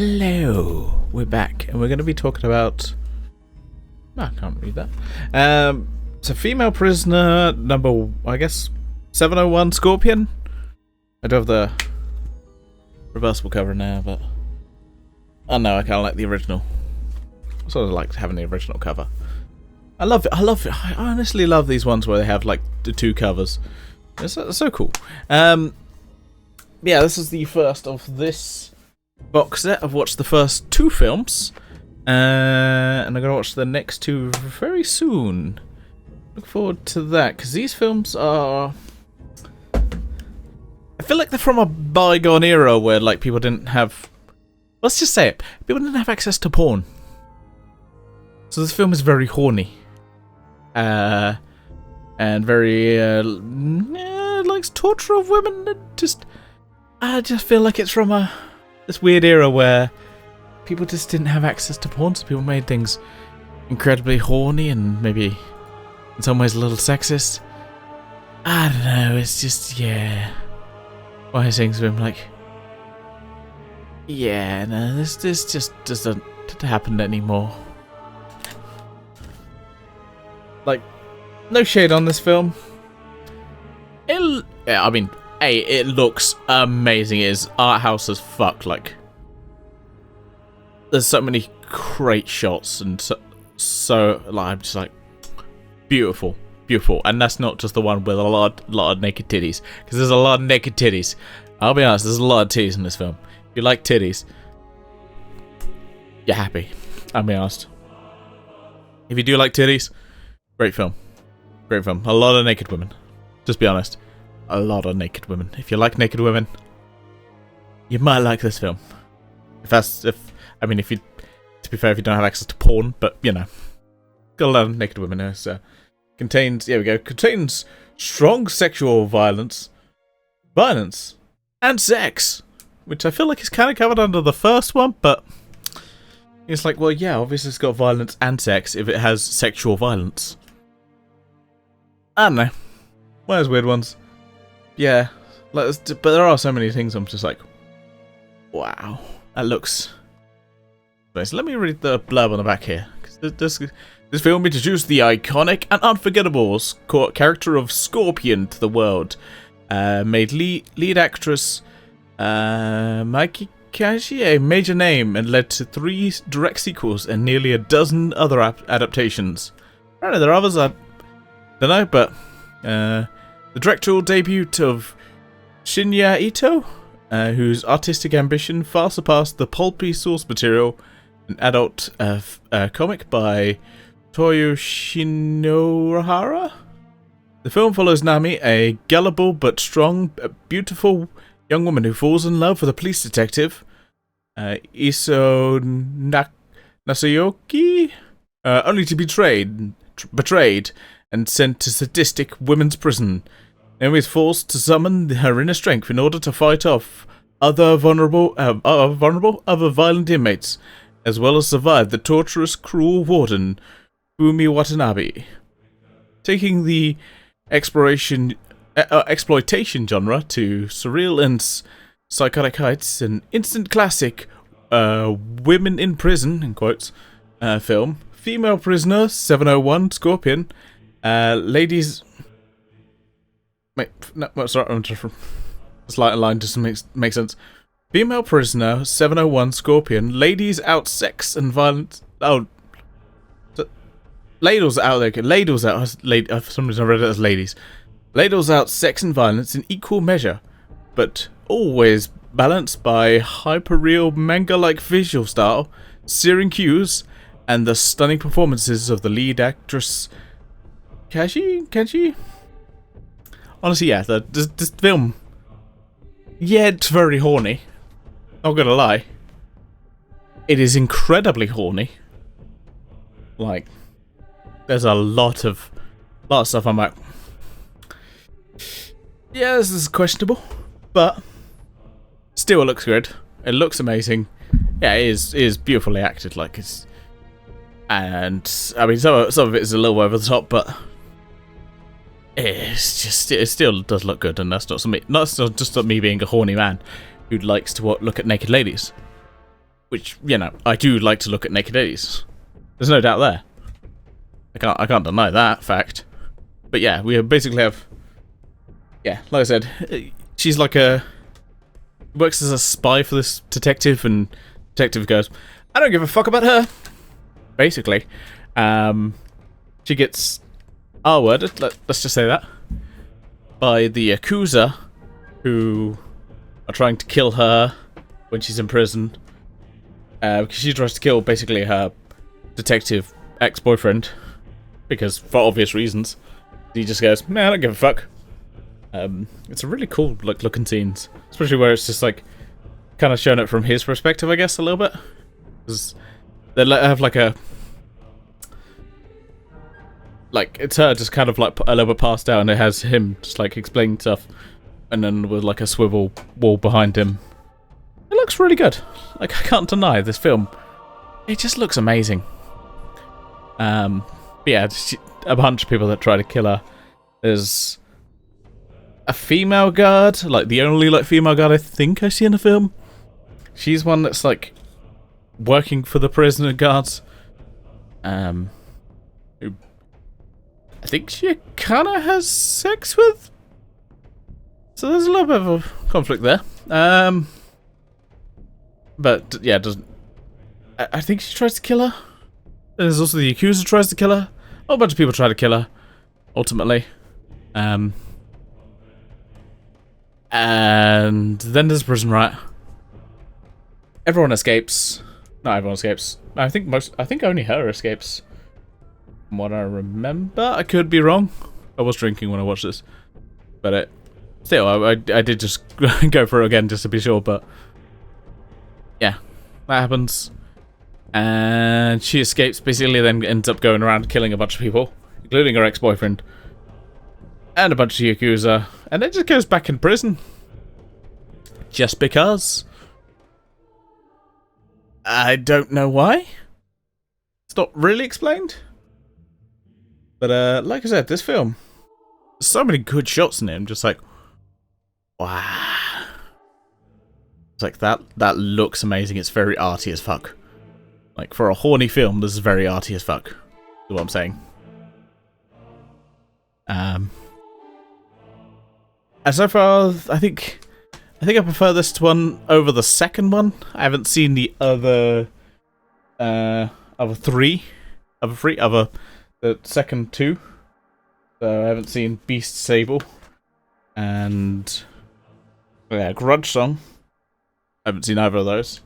Hello, we're back, and we're going to be talking about. No, I can't read that. So, female prisoner number, I guess, 701 Scorpion. I do have the reversible cover now, but oh no, I kind of like the original. I sort of like having the original cover. I love it. I honestly love these ones where they have like the two covers. It's so cool. Yeah, this is the first of this box set. I've watched the first two films, and I'm gonna watch the next two very soon. Look forward to that, because these films are, I feel like they're from a bygone era where like people didn't have, let's just say it, people didn't have access to porn. So this film is very horny, and very likes torture of women. I just feel like it's from this weird era where people just didn't have access to porn, so people made things incredibly horny and maybe in some ways a little sexist. I don't know, it's just, yeah. Why are things with him like, yeah, no, this just doesn't happen anymore. Like, no shade on this film. It looks amazing. It is art house as fuck. Like, there's so many great shots and so like, I'm just like, beautiful, and that's not just the one with a lot of naked titties, because there's a lot of naked titties. I'll be honest, there's a lot of titties in this film. If you like titties, you're happy. I'll be honest. If you do like titties, great film. A lot of naked women. Just be honest. A lot of naked women. If you like naked women, you might like this film. To be fair, if you don't have access to porn, but you know, got a lot of naked women here. So contains strong sexual violence, and sex, which I feel like is kind of covered under the first one, but it's like, well, yeah, obviously it's got violence and sex if it has sexual violence. I don't know. One of those weird ones. Yeah, but there are so many things I'm just like, wow, that looks. So let me read the blurb on the back here. This film introduced the iconic and unforgettable character of Scorpion to the world. Made lead actress Mikey Kashi a major name and led to 3 direct sequels and nearly a dozen other adaptations. I don't know, there are others, I don't know, but the directorial debut of Shinya Ito, whose artistic ambition far surpassed the pulpy source material, an adult comic by Toyo Shinohara. The film follows Nami, a gullible but strong, beautiful young woman who falls in love with a police detective, Iso Nasayoki, only to be betrayed and sent to sadistic women's prison. Naomi is forced to summon her inner strength in order to fight off other violent inmates, as well as survive the torturous, cruel warden, Fumi Watanabe. Taking the exploitation genre to surreal and psychotic heights, an instant classic, women in prison, in quotes, film, female prisoner, 701 Scorpion, ladies. Wait, no, sorry, I'm just slight line just makes sense. Female prisoner, 701 Scorpion, ladies out sex and violence. Oh, ladles out there. Ladles out. For some reason I read it as ladies. Ladles out sex and violence in equal measure, but always balanced by hyper-real manga-like visual style, searing cues, and the stunning performances of the lead actress Kanji? Honestly, yeah, this film, yeah, it's very horny. Not gonna lie. It is incredibly horny. Like, there's a lot of stuff I'm like, yeah, this is questionable, but still it looks good. It looks amazing. Yeah, it is beautifully acted. Like, it's, and I mean, some of it is a little over the top, but it still does look good, and that's not just me being a horny man who likes to look at naked ladies. which, you know, I do like to look at naked ladies. There's no doubt there. I can't deny that fact. But yeah, we basically have, yeah, like I said, she's like works as a spy for this detective, and detective goes, I don't give a fuck about her. Basically, she gets R-worded, let's just say that, by the Yakuza, who are trying to kill her when she's in prison, because she tries to kill basically her detective ex-boyfriend, because for obvious reasons. He just goes, man, I don't give a fuck. It's a really cool looking scenes, especially where it's just like kind of showing it from his perspective, I guess, a little bit. Because they have like it's her just kind of like a little bit passed out, and it has him just like explaining stuff, and then with like a swivel wall behind him. It looks really good. Like, I can't deny this film. It just looks amazing. But yeah, a bunch of people that try to kill her. There's a female guard, like the only like female guard I think I see in the film. She's one that's like working for the prisoner guards. Who I think she kind of has sex with. So there's a little bit of a conflict there. But yeah, doesn't. I think she tries to kill her. There's also the Yakuza tries to kill her. A whole bunch of people try to kill her, ultimately. And then there's a prison riot. Everyone escapes. Not everyone escapes. I think only her escapes. From what I remember. I could be wrong. I was drinking when I watched this. But still, I did just go for it again just to be sure, but yeah, that happens. And she escapes, basically, then ends up going around killing a bunch of people, including her ex-boyfriend, and a bunch of Yakuza, and then just goes back in prison. Just because. I don't know why. It's not really explained. But, like I said, this film, there's so many good shots in it. I'm just like, wow. It's like, that looks amazing. It's very arty as fuck. Like, for a horny film, this is very arty as fuck. Is what I'm saying. And so far, I think I prefer this one over the second one. I haven't seen the other the second two. So I haven't seen Beast Sable and Grudge Song. I haven't seen either of those.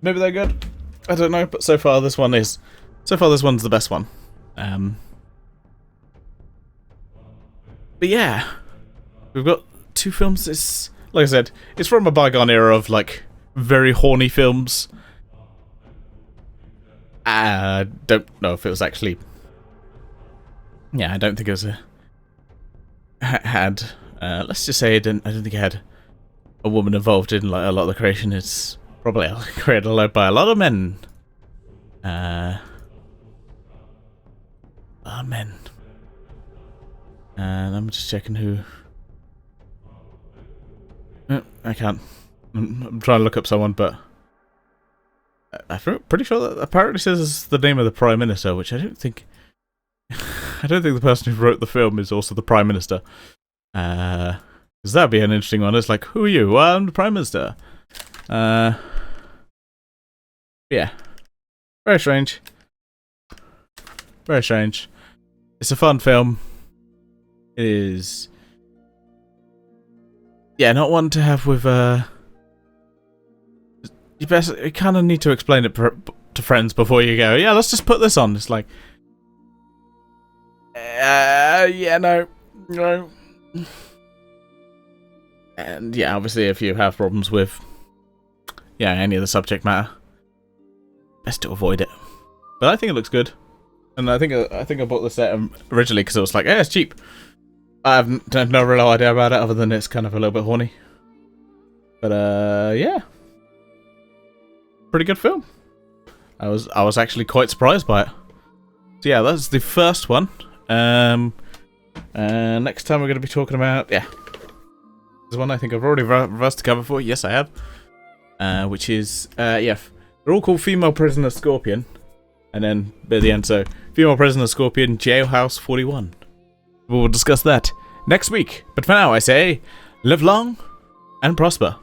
Maybe they're good. I don't know, but so far this one's the best one. But yeah, we've got two films. It's, like I said, it's from a bygone era of like very horny films. I don't know if it was actually. Yeah, I don't think it was had. Let's just say I don't think it had a woman involved in like a lot of the creation. It's probably created a lot by a lot of men. Men. And I'm just checking who. I can't. I'm trying to look up someone, but I'm pretty sure that apparently says the name of the Prime Minister, which I don't think. I don't think the person who wrote the film is also the Prime Minister. Because that'd be an interesting one. It's like, who are you? Well, I'm the Prime Minister. Yeah. Very strange. Very strange. It's a fun film. It is. Yeah, not one to have with, you kind of need to explain it to friends before you go, yeah, let's just put this on. It's like, yeah, no. And yeah, obviously if you have problems with, yeah, any of the subject matter, best to avoid it. But I think it looks good. And I think I bought the set originally because it was like, yeah, it's cheap. I have no real idea about it other than it's kind of a little bit horny. But yeah, pretty good film. I was actually quite surprised by it. So yeah, that's the first one. Next time we're going to be talking about, yeah, this one I think I've already reversed the cover for. Yes, I have. Which is yeah, They're all called Female Prisoner Scorpion. And then at the end, so Female Prisoner Scorpion Jailhouse 41. We'll discuss that next week. But for now, I say, live long and prosper.